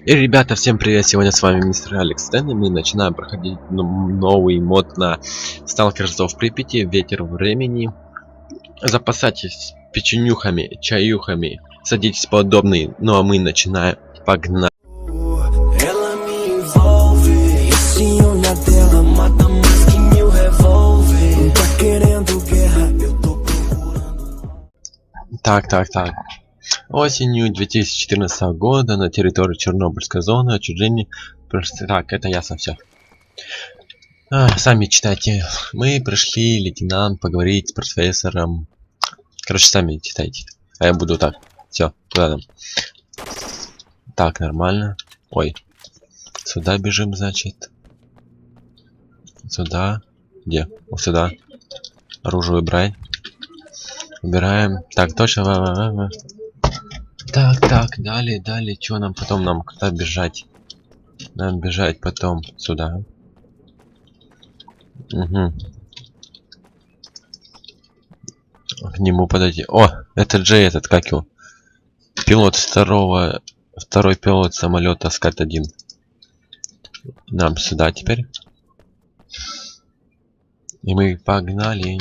И, ребята, всем привет! Сегодня с вами мистер Алекс Тен, и мы начинаем проходить новый мод на Сталкеров в Припяти, Ветер времени. Запасайтесь печенюхами, чаюхами, садитесь поудобнее, ну а мы начинаем. Погнали! Так. Осенью 2014 года на территории Чернобыльской зоны отчуждения. Так, это ясно все. Сами читайте. Мы пришли, лейтенант, поговорить с профессором. Короче, сами читайте. А я буду так. Все, туда там. Так, нормально. Ой. Сюда бежим, значит. Сюда. Где? Вот сюда. Оружие убрать. Убираем. Так, точно. Так, далее, что нам потом? Нам куда бежать? Нам бежать потом сюда. Угу. К нему подойти. О, это Джей, этот, как его? Пилот второй пилот самолета Скат-1. Нам сюда теперь. И мы погнали.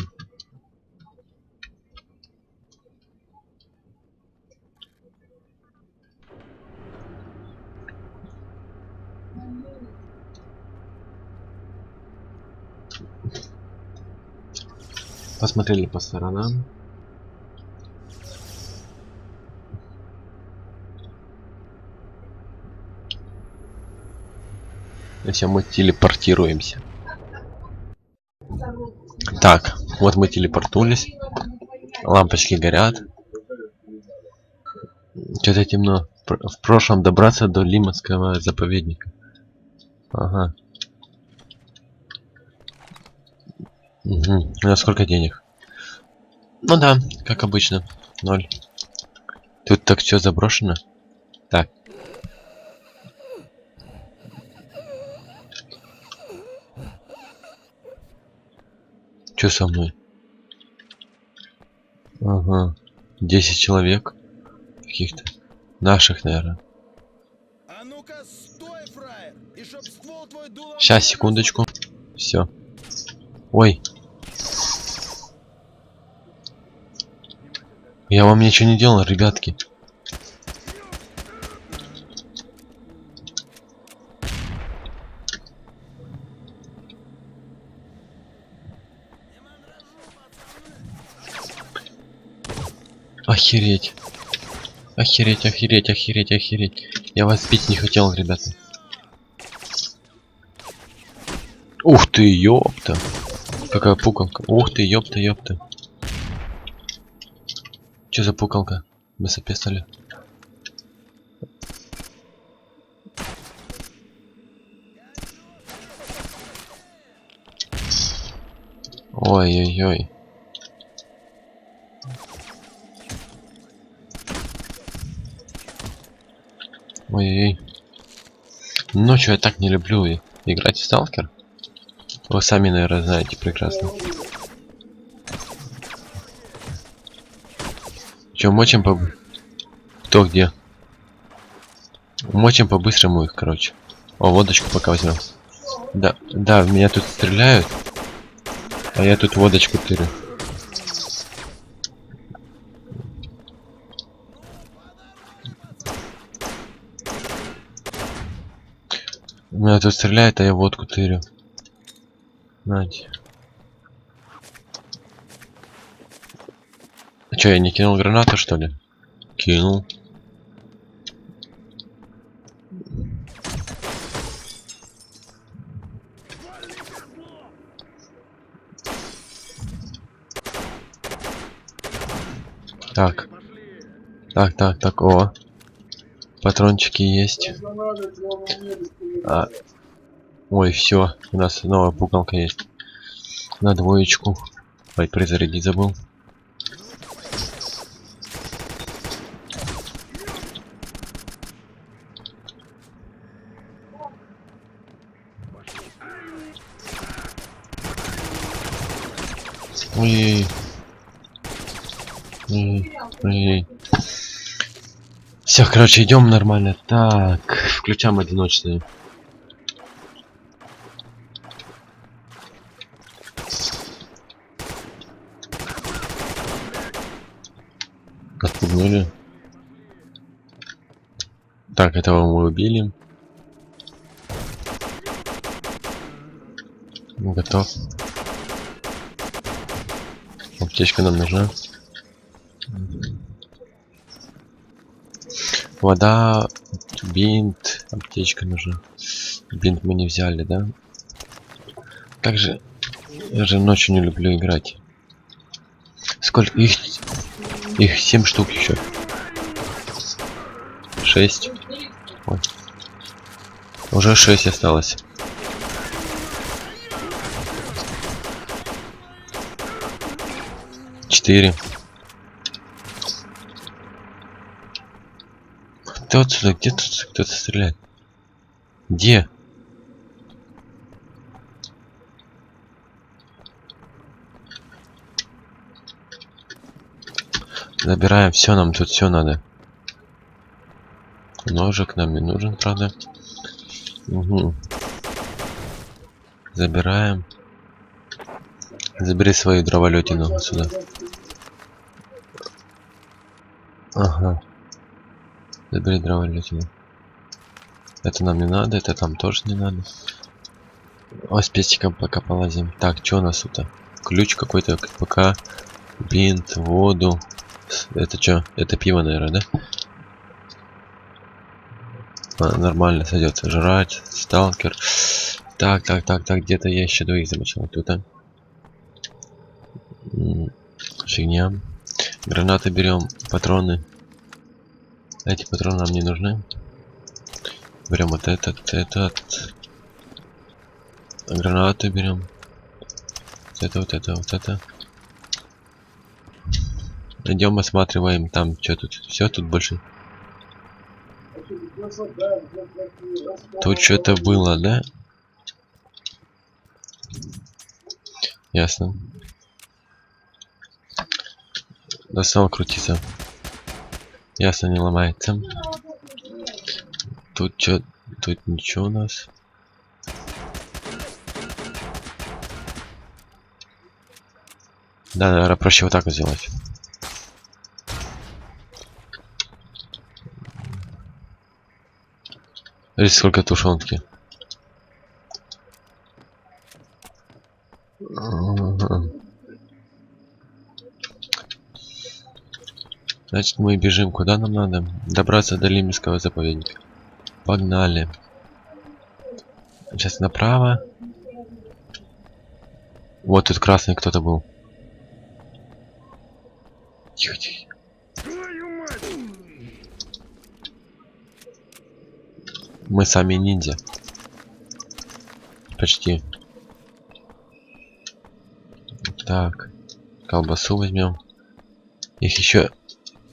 Посмотрели по сторонам. И все, мы телепортируемся. Так, вот мы телепортнулись. Лампочки горят. Что-то темно. В прошлом добраться до Лиманского заповедника. Ага. Угу. У нас сколько денег? Ну да, как обычно. 0. Тут так все заброшено. Так. Что со мной? Ага. 10 человек. Каких-то. Наших, наверное. Сейчас, секундочку. Все. Ой. Я вам ничего не делал, ребятки. Охереть. Охереть. Я вас бить не хотел, ребята. Ух ты, ёпта. Какая пукалка. Ух ты, ёпта. Что за пукалка? Без пистолет. Ой-ой-ой. Ой-ой-ой. Ночью я так не люблю играть в Сталкер. Вы сами, наверное, знаете прекрасно. Че, мочим по... Кто где? Мочим по-быстрому их, короче. О, водочку пока возьмем. Да, в меня тут стреляют. А я тут водочку тырю. Меня тут стреляют, а я водку тырю. Надь. А чё, я не кинул гранату, что ли? Кинул. Так, о. Патрончики есть. Ой, все, у нас новая пукалка есть. На двоечку. Ой, перезарядить забыл. Ой. Все, короче, идем нормально. Так. включаем одиночные. Отпугнули. Так, этого мы убили. Готов. Аптечка нам нужна. Вода, бинт, аптечка нужна. Бинт мы не взяли, да? Также я же ночью не люблю играть. Сколько их? Их 7 штук еще. 6. Ой. Уже 6 осталось. Четыре. Кто отсюда? Где тут кто-то стреляет? Где? Забираем все, нам тут все надо. Ножик нам не нужен, правда. Угу. Забираем. Забери свою дроволетину отсюда. Ага. Забери дроволетину. Это нам не надо, это там тоже не надо. О, с пестиком пока полазим. Так, что у нас тут? Ключ какой-то, КПК, бинт, воду. Это что? Это пиво, наверное, да? Нормально сойдет. Жрать, сталкер. Так, где-то я еще двоих замочил. Тут, а? Фигня. Гранаты берем, патроны. Эти патроны нам не нужны. Берем вот этот. Гранаты берем. Вот это. Идем, осматриваем там, что тут. Все тут больше. Тут что-то было, да? Ясно. Достал крутиться. Ясно, не ломается. Тут что? Тут ничего у нас. Да, наверное, проще вот так вот сделать. Смотрите, сколько тушенки. Значит, мы бежим. Куда нам надо? Добраться до Лимерского заповедника. Погнали. Сейчас направо. Вот тут красный кто-то был. Тихо. Мы сами ниндзя. Почти. Так. Колбасу возьмем. Их еще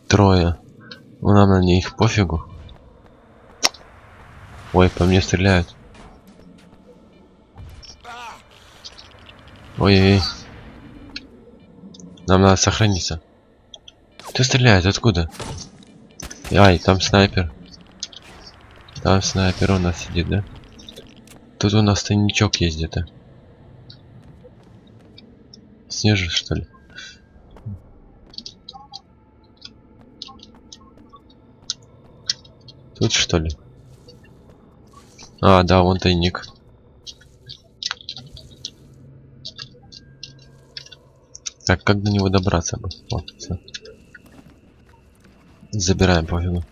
трое. Ну, нам на них пофигу. Ой, по мне стреляют. Ой-ой-ой. Нам надо сохраниться. Кто стреляет? Откуда? Ай, там снайпер. Там снайпер у нас сидит, да? Тут у нас тайничок есть где-то. Снежи, что ли? Тут что ли? А, да, вон тайник. Так, как до него добраться? Вот, всё. Забираем пофигу.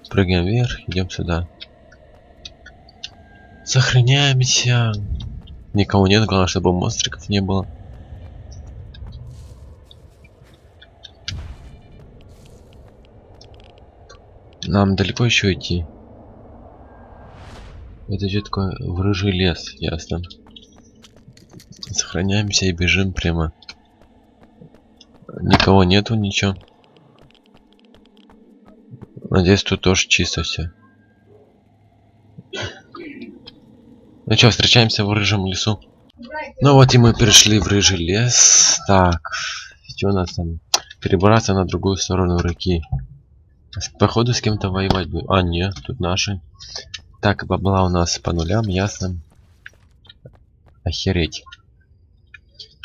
Прыгаем вверх, идем сюда. Сохраняемся. Никого нет, главное, чтобы монстриков не было. Нам далеко еще идти? Это что такое? В рыжий лес, ясно. Сохраняемся и бежим прямо. Никого нету, ничего. Надеюсь, тут тоже чисто все. Ну что, встречаемся в рыжем лесу. Ну вот и мы пришли в рыжий лес. Так, что у нас там? Перебраться на другую сторону реки. Походу с кем-то воевать будет. А, нет, тут наши. Так, бабла у нас по нулям, ясно. Охереть.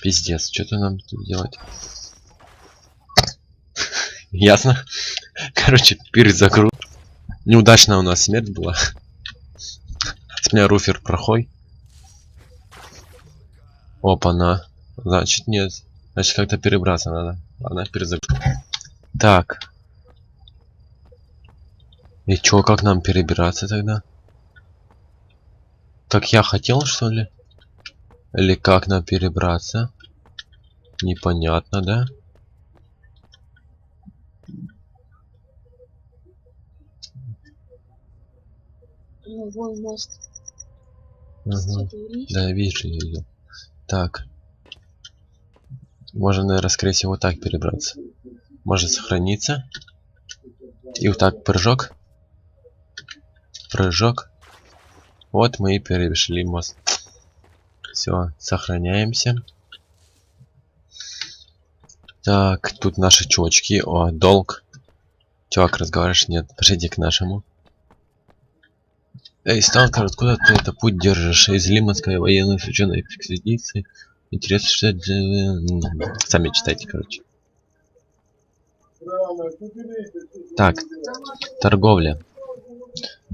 Пиздец, что-то нам тут делать. Ясно. Короче, перезагруз. Неудачная у нас смерть была. С меня руфер прохой. Опа-на. Значит, нет. Значит, как-то перебраться надо. Ладно, перезагруз. Так. И чё, как нам перебираться тогда? Как я хотел, что ли? Или как нам перебраться? Непонятно, да? Ну, вон мост. Ага. Ты видишь? Да, я вижу ее. Так. Можно, наверное, скорее всего, так перебраться. Может сохраниться. И вот так прыжок. Прыжок. Вот мы и перешли мост. Все, сохраняемся. Так, тут наши чувачки. О, долг. Чувак, разговариваешь? Нет, пошли к нашему. Эй, сталкер, откуда ты это путь держишь? Из Лиманской военной ученой экспедиции. Интересно, что это... Сами читайте, короче. Так, торговля.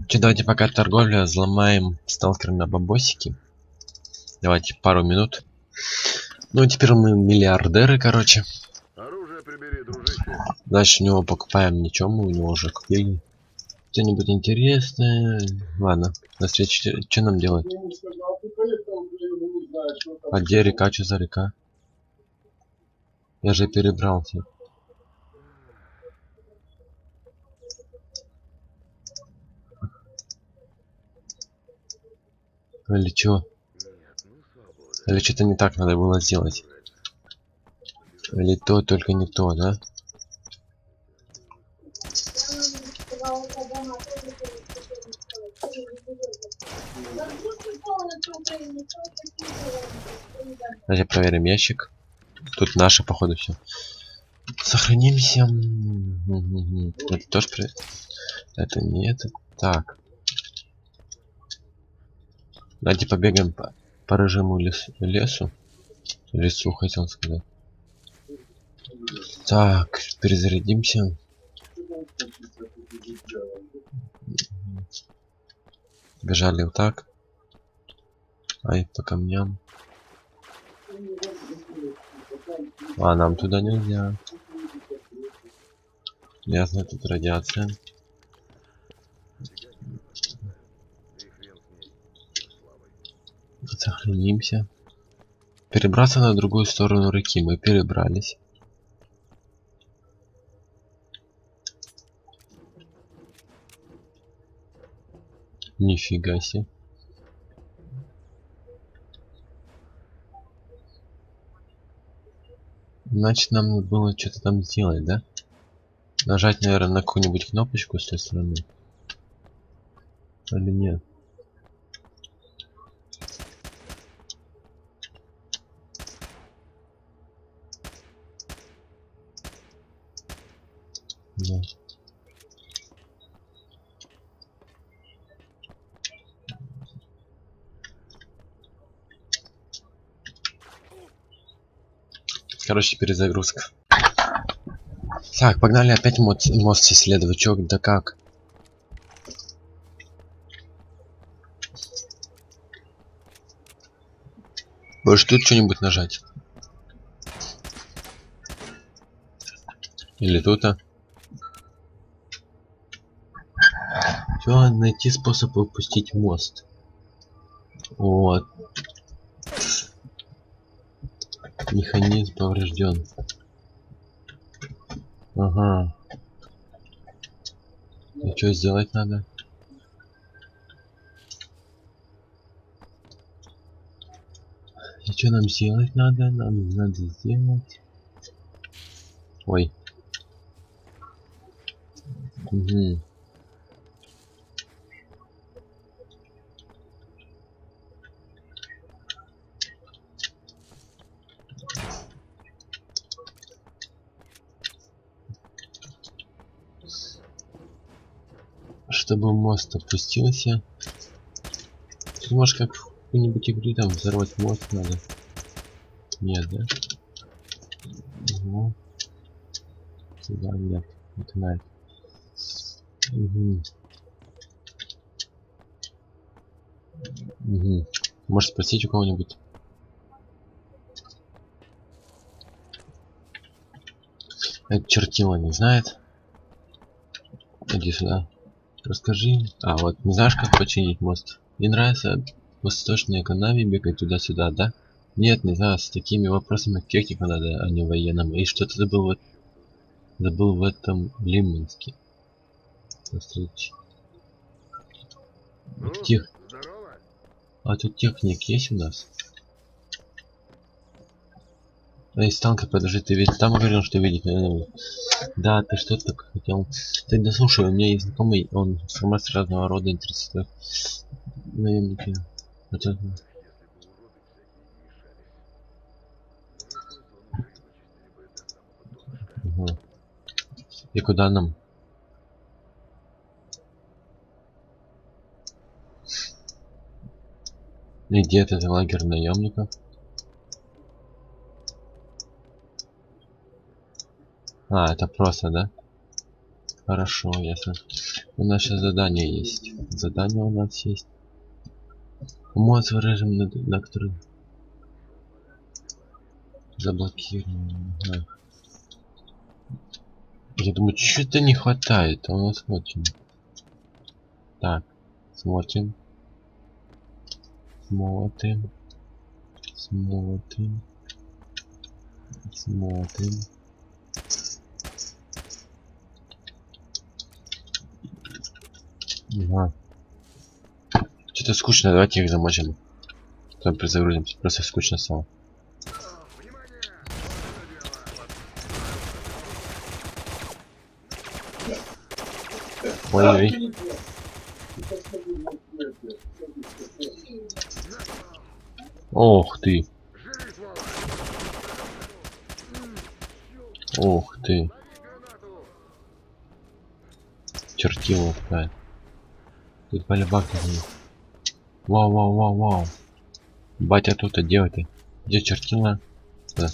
Че, давайте пока торговля, взломаем сталкер на бабосики. Давайте пару минут. Ну, теперь мы миллиардеры, короче. Оружие прибери, дружище. Дальше у него покупаем ничего, мы у него уже купили. Что-нибудь интересное. Ладно, на встречу. Что нам делать? А где река? Что за река? Я же перебрался. Или что? Или что-то не так надо было сделать? Или то, только не то, да? Давайте проверим ящик. Тут наше, походу, все. Сохранимся. Это тоже при... Это не это. Так. Давайте побегаем по рыжему лесу. Лесу, хотел сказать. Так, перезарядимся. Бежали вот так. Ай, по камням. А, нам туда нельзя. Ясно, тут радиация. Сохранимся. Перебраться на другую сторону реки. Мы перебрались. Нифига себе. Значит, нам надо было что-то там сделать, да? Нажать, наверное, на какую-нибудь кнопочку с той стороны. Или нет? Да. Короче, перезагрузка. Так, погнали опять мост исследовать. Чё, да как? Может тут что-нибудь нажать? Или тут-то? Все, найти способ выпустить мост. Вот. Механизм поврежден. Ага. И что сделать надо? И что нам сделать надо? Нам надо сделать... Ой. Угу. чтобы мост опустился. Тут может как в какой-нибудь игре там взорвать мост надо. Нет, да? Угу. Сюда нет. Это надо. Угу. Угу. Может спросить у кого-нибудь? Это чертила не знает. Иди сюда. Расскажи. А вот не знаешь, как починить мост? Не нравится восточной экономии бегать туда-сюда, да? Нет, не знаю, с такими вопросами к технику надо, а не военным. И что ты забыл в этом Лиманске. Посмотрите. Ну, Тех... здорово. А тут техник есть у нас? Эй, Станка, подожди, ты ведь там говорил, что видеть надо. Да, ты что так хотел? Ты да слушай, у меня есть знакомый, он информацией разного рода интересует. Наемники. Это... Угу. И куда нам? И где это лагерь наемников? А, это просто, да? Хорошо, ясно. У нас сейчас задание есть. Задание у нас есть. Моц режим на который заблокирован. Ага. Я думаю, что-то не хватает. А у нас смотрим. Так, смотрим. Смотрим. Смотрим. Смотрим. Ага. Что-то скучно, давайте их замочим. Потом перезагрузимся. Просто скучно стало. Ой-ой. Ох ты. Ох ты. Чертила такая. Тут полибак такой. Вау, вау, вау, вау. Батя тут, а где ты? Где чертила? Да.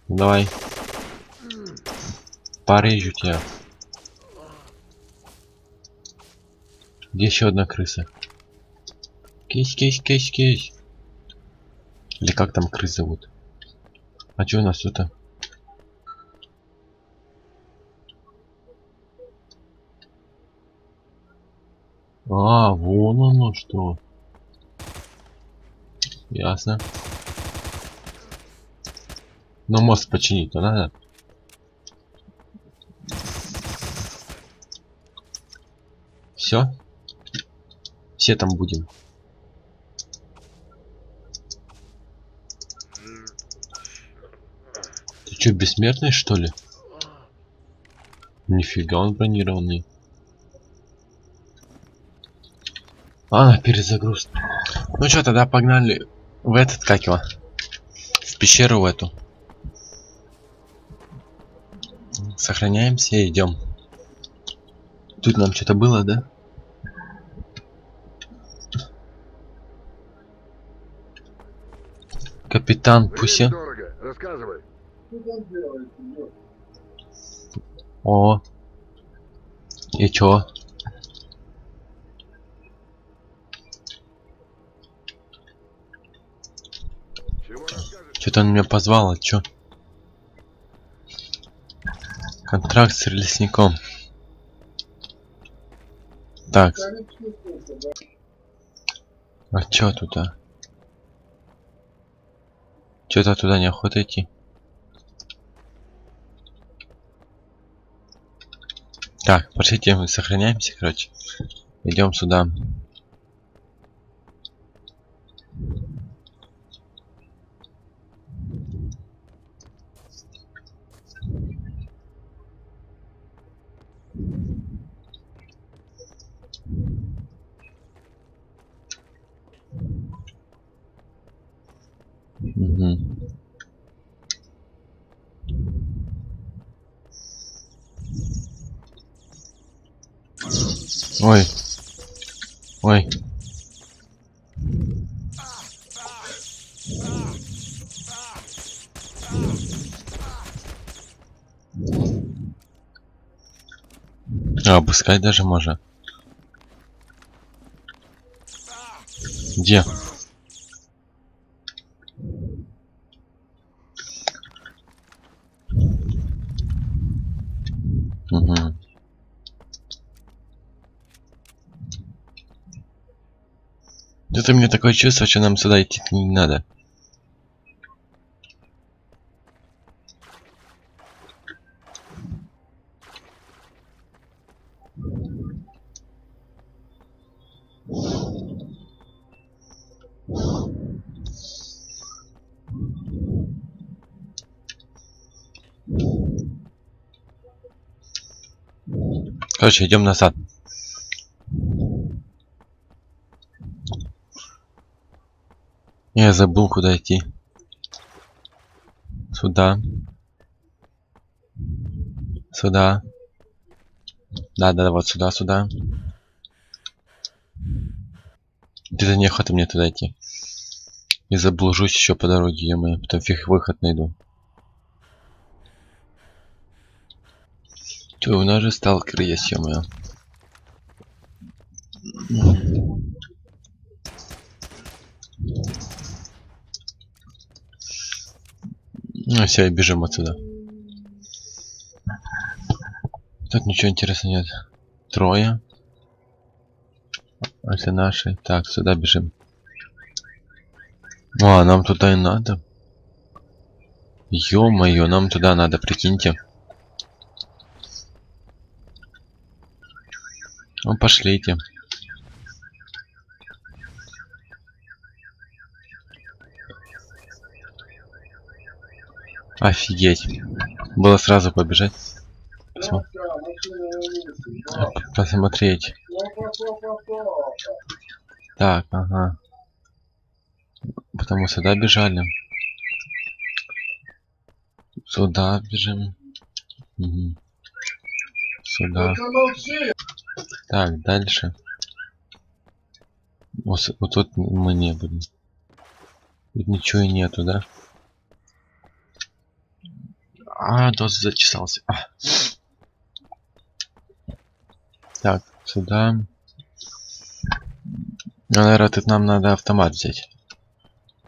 Давай. Порежу тебя. Где еще одна крыса? Кись, кись, кись, кись. Или как там крыс зовут? А что у нас тут? А, вон оно что. Ясно. Но мост починить-то надо. Все? Все там будем. Ты что, бессмертный, что ли? Нифига он бронированный. А, перезагруз. Ну что, тогда погнали в этот, как его? В пещеру в эту. Сохраняемся и идем. Тут нам что-то было, да? Капитан Пуся. Рассказывай. О. И чё? Что-то он меня позвал, а чё? Контракт с лесником. Так. А чё тут, а? Чё-то туда неохота идти. Так, пошлите, мы сохраняемся, короче. Идем сюда. Угу. Ой. Ой. А, пускай даже можно. Где? Угу. Это мне такое чувство, что нам сюда идти не надо. Короче, идем назад. Я забыл, куда идти. Сюда. Сюда. Да, вот сюда, сюда. Где-то неохота мне туда идти. И заблужусь еще по дороге, ё-моё. Потом фиг выход найду. Чё, у нас же сталкер есть, ё-моё. Ну все, бежим отсюда. Тут ничего интересного нет. Трое. Это наши. Так, сюда бежим. А, нам туда и надо. Ё-моё, нам туда надо, прикиньте. Ну, пошлите. Офигеть. Было сразу побежать. Посмотреть. Так, ага. Потому сюда бежали. Сюда бежим. Угу. Сюда. Так, дальше. Вот тут мы не были. Тут ничего и нету, да? А, нос зачесался. А. Так, сюда. Наверное, тут нам надо автомат взять.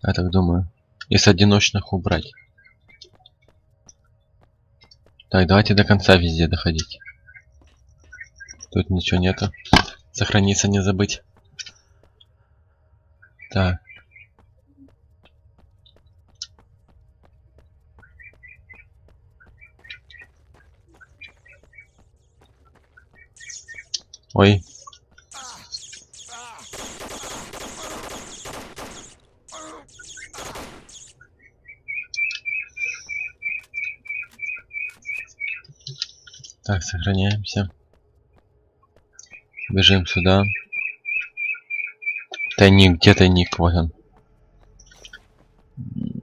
Я так думаю. И с одиночных убрать. Так, давайте до конца везде доходить. Тут ничего нету. Сохраниться не забыть. Так. Ой. Так, сохраняемся. Бежим сюда. Тайник, где тайник? Вот он.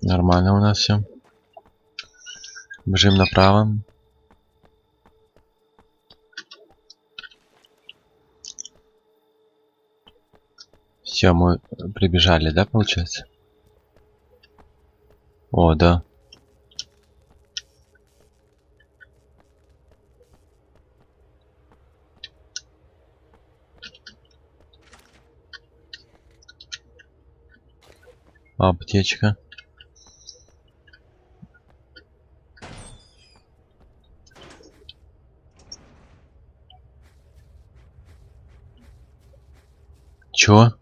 Нормально у нас все. Бежим направо. Все, мы прибежали, да, получается? О, да. Аптечка. Чё?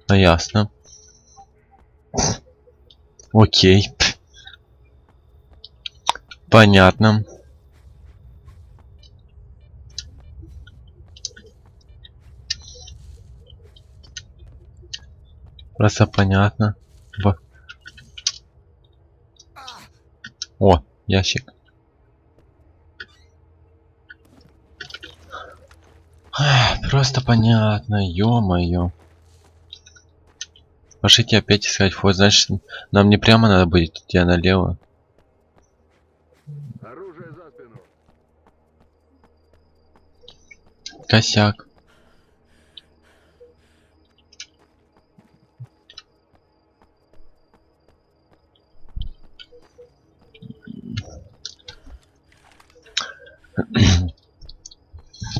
А, ясно. Окей. Понятно. Просто понятно. О, ящик. Просто понятно, ё-моё. Пошлите опять искать вход. Значит, нам не прямо надо будет идти, а налево. Оружие за спину. Косяк.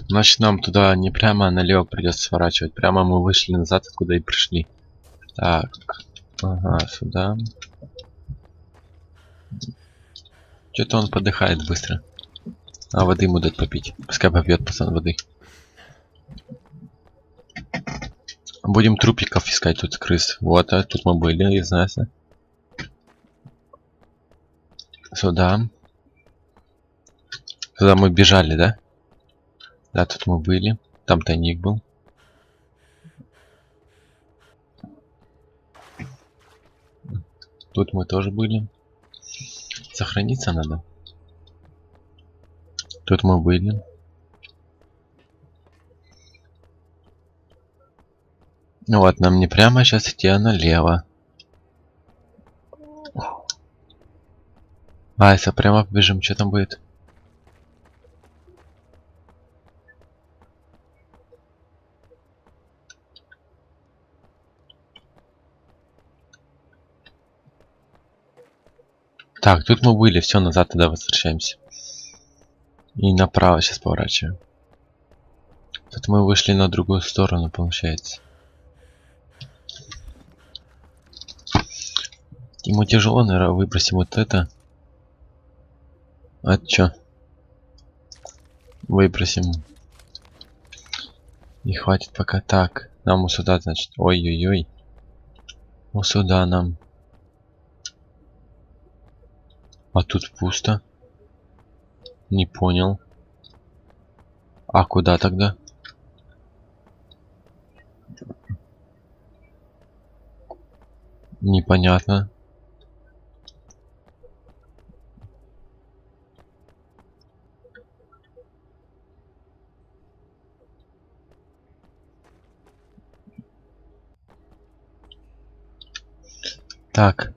Значит, нам туда не прямо, а налево придется сворачивать. Прямо мы вышли назад, откуда и пришли. Так. Ага, сюда. Что-то он подыхает быстро. А воды ему дать попить. Пускай попьет пацан воды. Будем трупиков искать тут крыс. Вот, а тут мы были, я знаю. Сюда. Сюда мы бежали, да? Да, тут мы были. Там тайник был. Тут мы тоже были. Сохраниться надо. Тут мы были. Ну вот, нам не прямо сейчас идти, а налево. А, если прямо побежим, что там будет? Так, тут мы были, все, назад тогда возвращаемся. И направо сейчас поворачиваем. Тут мы вышли на другую сторону, получается. Ему тяжело, наверное, выбросим вот это. А чё? Выбросим. Не хватит пока. Так, нам вот сюда, значит. Ой-ой-ой. Вот сюда нам. А тут пусто. Не понял. А куда тогда? Непонятно. Так.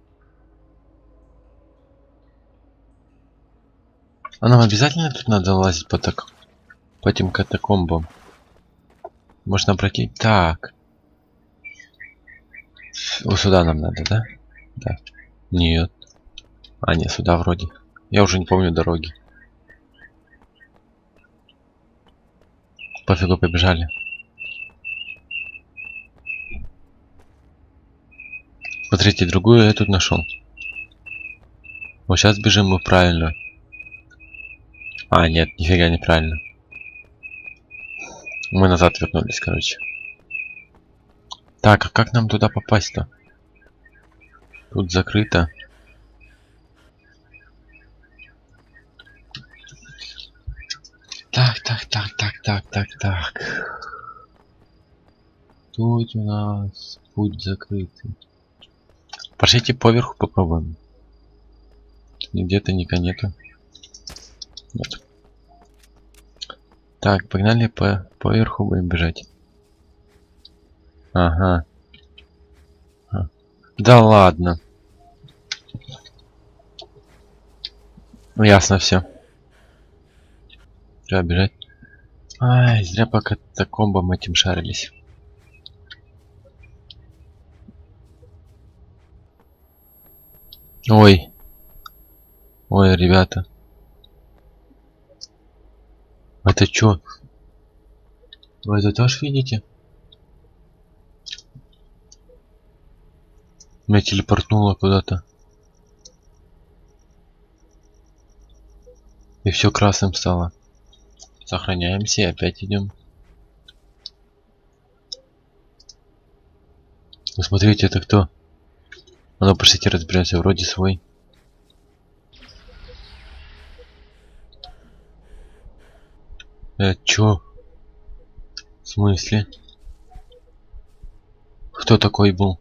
А нам обязательно тут надо лазить по этим катакомбам? Можно пройти. Так. Вот сюда нам надо, да? Да. Нет. А, нет, сюда вроде. Я уже не помню дороги. Пофигу, побежали. Смотрите, другую я тут нашел. Вот сейчас бежим мы правильно. А, нет, нифига неправильно. Мы назад вернулись, короче. Так, а как нам туда попасть-то? Тут закрыто. Так. Тут у нас путь закрытый. Пошлите поверху попробуем. Где-то ника нету. Нет. Так, погнали поверху будем бежать. Ага. Да ладно. Ну, ясно все. Треба бежать. Ай, зря пока катакомбам этим шарились. Ой. Ой, ребята. Это чё? Вы это тоже видите? Меня телепортнуло куда-то. И все красным стало. Сохраняемся и опять идем. Ну смотрите, это кто? А ну пошлите разберемся, вроде свой. Чё? В смысле? Кто такой был?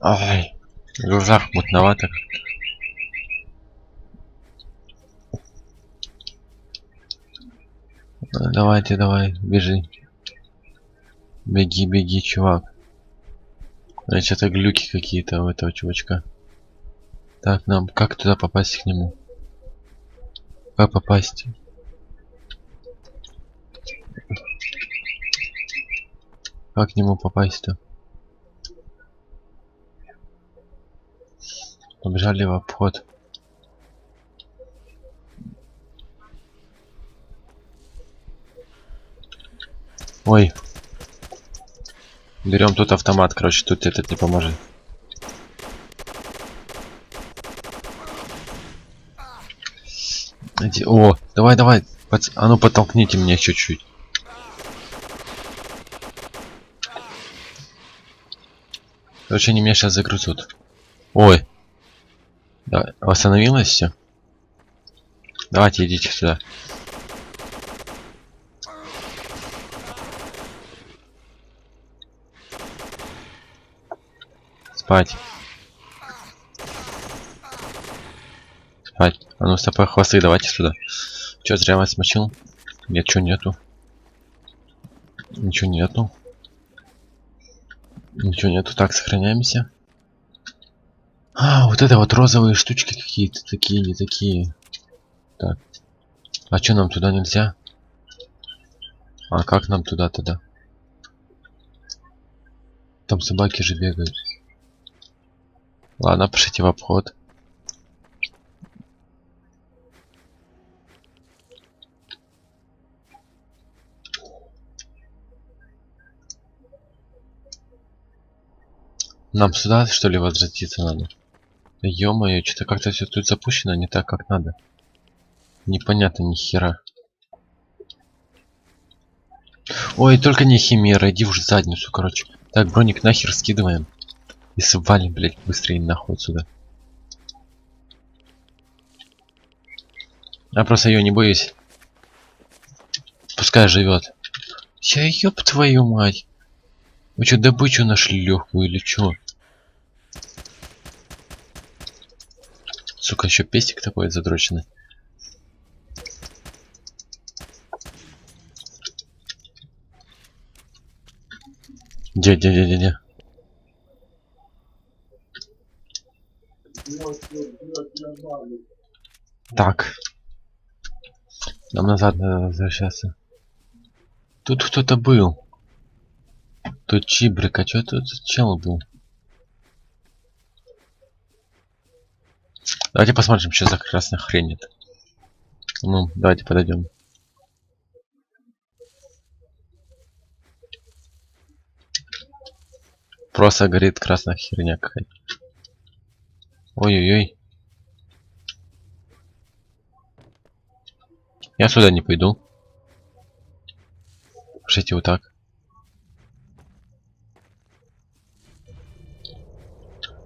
Ай, в глазах мутновато. Давайте, давай, бежи. Беги, беги, чувак. Значит, это глюки какие-то у этого чувачка. Так, нам как туда попасть к нему? Как попасть? Как к нему попасть-то? Побежали в обход. Ой. Берем тут автомат, короче, тут этот не поможет. О, давай, давай. А ну подтолкните меня чуть-чуть. Короче, они меня сейчас загрызут. Ой. Да, восстановилось все? Давайте, идите сюда. Спать. Спать. А ну, стопой хвосты, давайте сюда. Чё, зря вас смочил? Нет, чё нету? Ничего нету. Ничего нету. Так, сохраняемся. А, вот это вот розовые штучки какие-то такие, не такие. Так. А чё, нам туда нельзя? А как нам туда тогда? Там собаки же бегают. Ладно, пошлите в обход. Нам сюда, что ли, возвратиться надо? Ё-моё, что-то как-то все тут запущено не так, как надо. Непонятно ни хера. Ой, только не химера, иди уж в задницу, короче. Так, броник нахер скидываем. И свалим, блять, быстрее нахуй отсюда. Я просто ее не боюсь. Пускай живет. Я ёб твою мать. Вы что, добычу нашли легкую или чё? Сука, еще пестик такой задроченный. Где? Так. Нам назад надо возвращаться. Тут кто-то был. Тут чибрик, а чё тут чел был? Давайте посмотрим, что за красная хрень это. Ну, давайте подойдем. Просто горит красная херня какая-то. Ой-ой-ой. Я сюда не пойду. Пошлите вот так.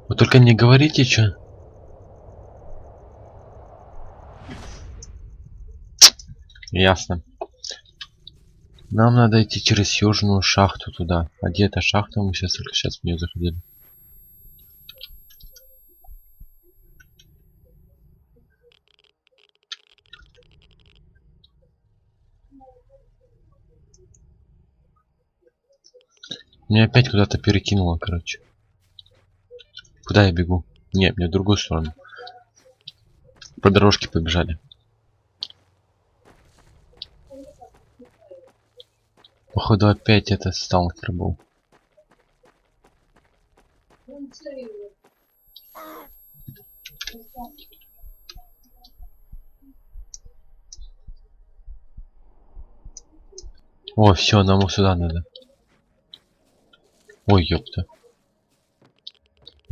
Вы только не говорите, что. Ясно. Нам надо идти через южную шахту туда. А где эта шахта? Мы только сейчас в нее заходили. Меня опять куда-то перекинуло, короче. Куда я бегу? Нет, мне в другую сторону. По дорожке побежали. Походу опять это сталкер был. О, все, нам сюда надо. Ой, ёпта.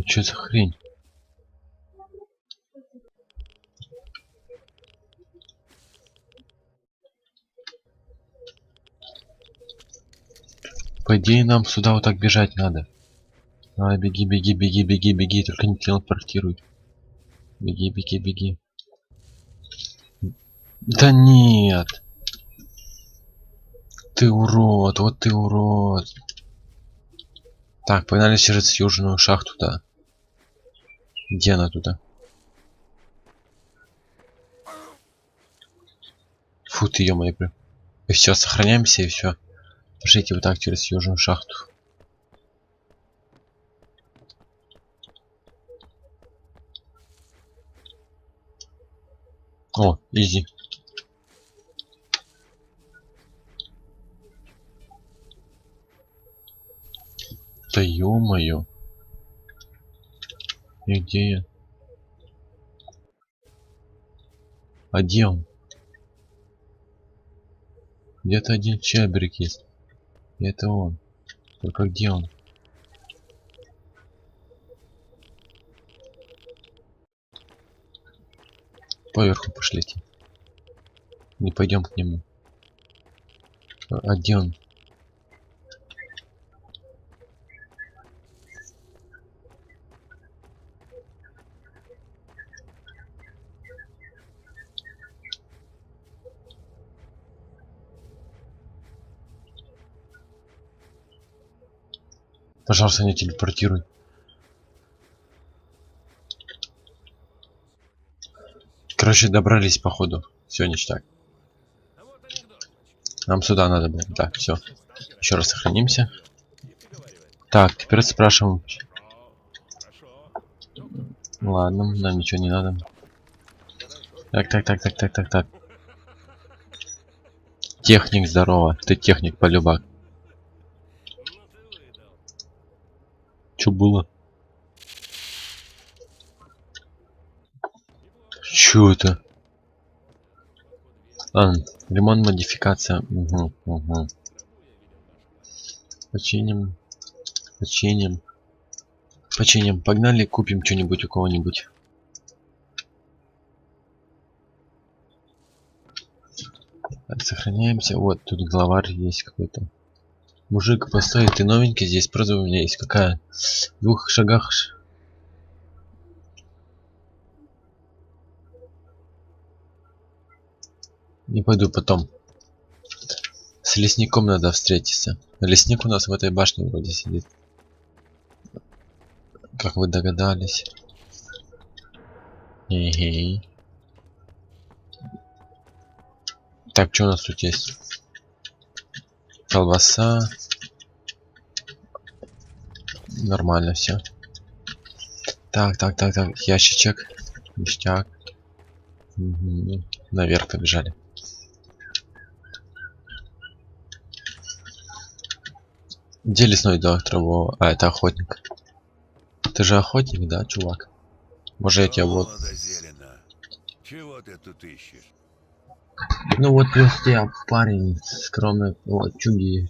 Что за хрень? По идее, нам сюда вот так бежать надо. Давай, беги, только не телепортируй. Беги. Да нет. Ты урод, вот ты урод. Так, погнали через южную шахту, да. Где она туда? Фу ты, ё-моё. И все, сохраняемся и все. Пошлите вот так через южную шахту. О, изи. Да ё-моё. И где я? А где он? Где-то один чабрик есть. И это он. Только где он? Поверху пошлите. Не пойдем к нему. А где он? Пожалуйста, не телепортируй. Короче, добрались походу. Все, ништяк. Нам сюда надо было. Так, все. Еще раз сохранимся. Так, теперь спрашиваем. Ладно, нам ничего не надо. Так. Техник, здорово. Ты техник, полюбак. Чё было? Чё это? А, ремонт, модификация. Угу. Починим. Погнали, купим что-нибудь у кого-нибудь. Так, сохраняемся. Вот, тут главарь есть какой-то. Мужик, постой, ты новенький здесь, просьба у меня есть какая? В 2 шагах. Не пойду потом. С лесником надо встретиться. Лесник у нас в этой башне вроде сидит. Как вы догадались. Эй. Так, что у нас тут есть? Колбаса. Нормально все. Так. Ящичек. Ништяк. Угу. Наверх побежали. Где лесной доктор? А, это охотник. Ты же охотник, да, чувак? Может, я тебя вот... Чего ты тут ищешь? Ну вот плюс я парень скромный, вот чуги.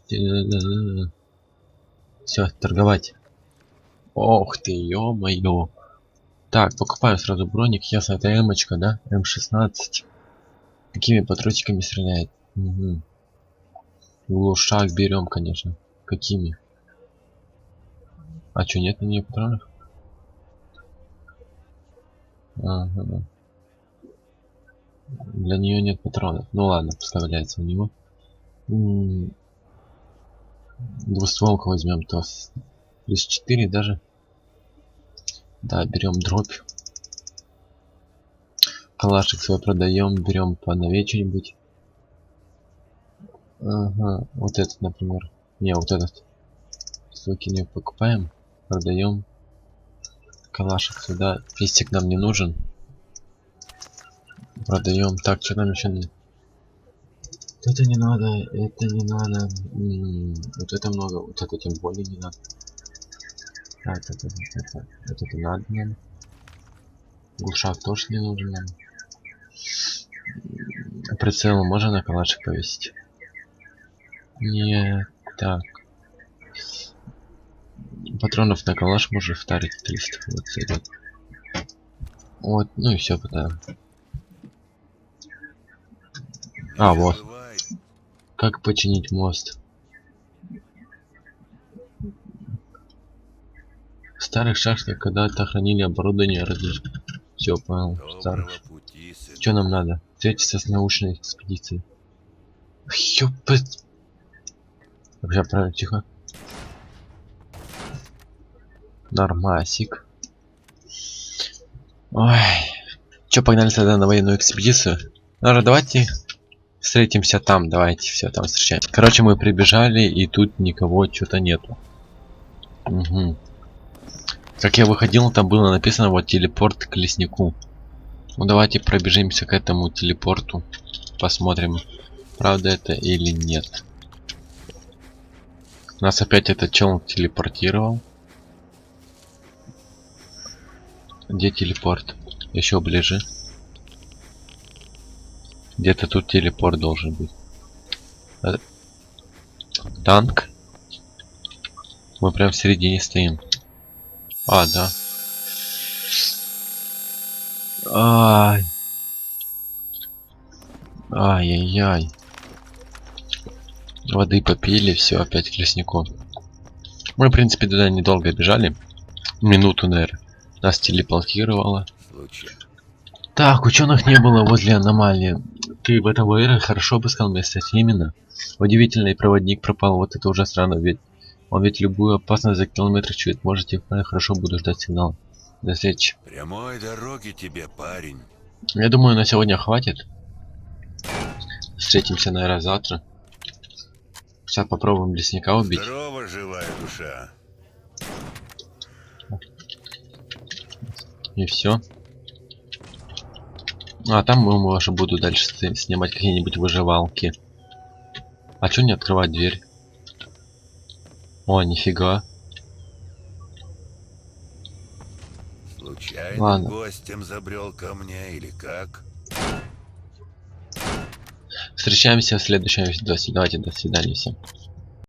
Все, торговать. Ох ты, ё-моё. Так, покупаем сразу броник. Ясно, это эмочка, да? М16. Какими патрусиками стреляет? Угу. Глушак берем, конечно. Какими? А чё, нет на нее патронов? Ага. Для нее нет патронов. Ну ладно, вставляется у него. Двустволку возьмем, то плюс 4 даже. Да, берем дробь. Калашик свой продаем, берем по новее что-нибудь. Ага, вот этот, например. Не, вот этот. Ссылки не покупаем, продаем. Калашик сюда. Пестик нам не нужен. Продаем. Так, что нам еще надо? Это не надо, это не надо. Вот это много, вот это тем более не надо. Так, это надо нам. Глушак тоже не нужен нам. Прицел можно на калашик повесить? Нет, так. Патронов на калаш можно вторить 300. Вот сюда. Вот, ну и все, да. А, вот. Как починить мост? В старых шахтах когда-то хранили оборудование ради... Все, понял. Что нам надо? Встретиться с научной экспедицией. Ёпать. Вообще, правильно, тихо. Нормасик. Ой. Чё, погнали тогда на военную экспедицию? Наверное, давайте Встретимся там, давайте, все, там встречаем. Короче, мы прибежали, и тут никого что-то нету. Угу. Как я выходил, там было написано вот телепорт к леснику. Ну давайте пробежимся к этому телепорту. Посмотрим, правда это или нет. Нас опять этот чел телепортировал. Где телепорт? Еще ближе. Где-то тут телепорт должен быть. Танк. Мы прям в середине стоим. А, да. Ай. Ай-яй-яй. Воды попили, все, опять к леснику. Мы, в принципе, туда недолго бежали. Минуту, наверное. Нас телепортировало. Случайно. Так, ученых не было возле аномалии. Ты в этом ВР хорошо обыскал место, именно. Удивительный проводник пропал, вот это уже странно, ведь он ведь любую опасность за километр чует. Можете вполне хорошо, буду ждать сигнал. До встречи. Прямой дороги тебе, парень. Я думаю, на сегодня хватит. Встретимся, наверное, завтра. Сейчас попробуем лесника убить. Здорово, живая душа. И все. А там мы уже буду дальше снимать какие-нибудь выживалки. А чё не открывать дверь? О, нифига. Случайным Ладно. гостем забрел ко мне или как? Встречаемся в следующем видосе. Давайте, до свидания всем.